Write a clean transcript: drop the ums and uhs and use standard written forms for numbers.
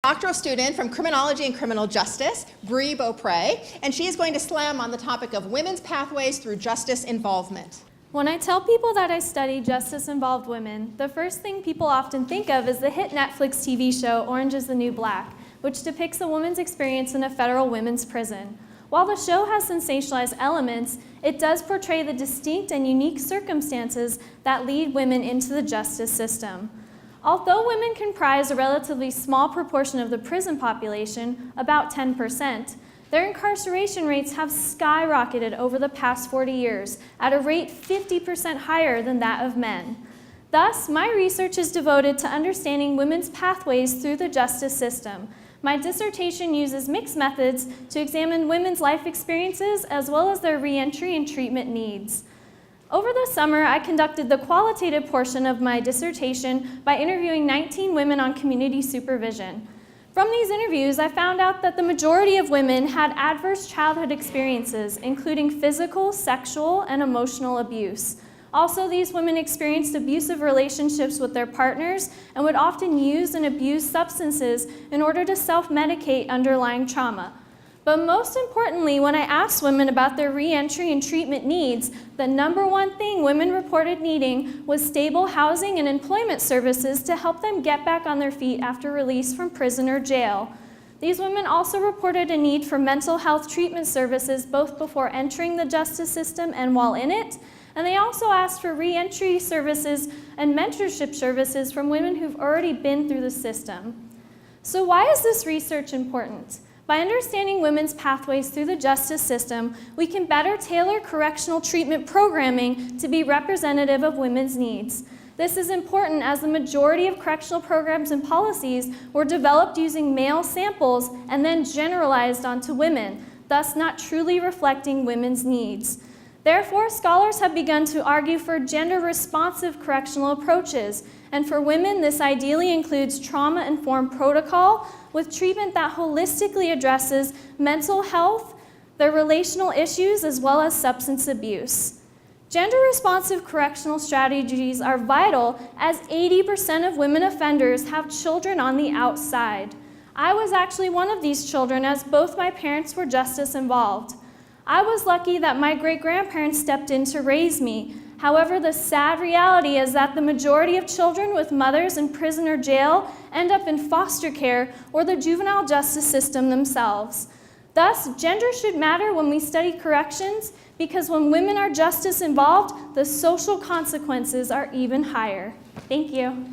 doctoral student from Criminology and Criminal Justice, Bree Boppre, and she is going to slam on the topic of women's pathways through justice involvement. When I tell people that I study justice-involved women, the first thing people often think of is the hit Netflix TV show Orange is the New Black, which depicts a woman's experience in a federal women's prison. While the show has sensationalized elements, it does portray the distinct and unique circumstances that lead women into the justice system. Although women comprise a relatively small proportion of the prison population, about 10%, their incarceration rates have skyrocketed over the past 40 years at a rate 50% higher than that of men. Thus, my research is devoted to understanding women's pathways through the justice system. My dissertation uses mixed methods to examine women's life experiences as well as their reentry and treatment needs. Over the summer, I conducted the qualitative portion of my dissertation by interviewing 19 women on community supervision. From these interviews, I found out that the majority of women had adverse childhood experiences, including physical, sexual, and emotional abuse. Also, these women experienced abusive relationships with their partners and would often use and abuse substances in order to self-medicate underlying trauma. But most importantly, when I asked women about their reentry and treatment needs, the number one thing women reported needing was stable housing and employment services to help them get back on their feet after release from prison or jail. These women also reported a need for mental health treatment services both before entering the justice system and while in it, and they also asked for reentry services and mentorship services from women who've already been through the system. So why is this research important? By understanding women's pathways through the justice system, we can better tailor correctional treatment programming to be representative of women's needs. This is important as the majority of correctional programs and policies were developed using male samples and then generalized onto women, thus not truly reflecting women's needs. Therefore, scholars have begun to argue for gender-responsive correctional approaches, and for women, this ideally includes trauma-informed protocol with treatment that holistically addresses mental health, their relational issues, as well as substance abuse. Gender-responsive correctional strategies are vital as 80% of women offenders have children on the outside. I was actually one of these children as both my parents were justice involved. I was lucky that my great-grandparents stepped in to raise me. However, the sad reality is that the majority of children with mothers in prison or jail end up in foster care or the juvenile justice system themselves. Thus, gender should matter when we study corrections because when women are justice involved, the social consequences are even higher. Thank you.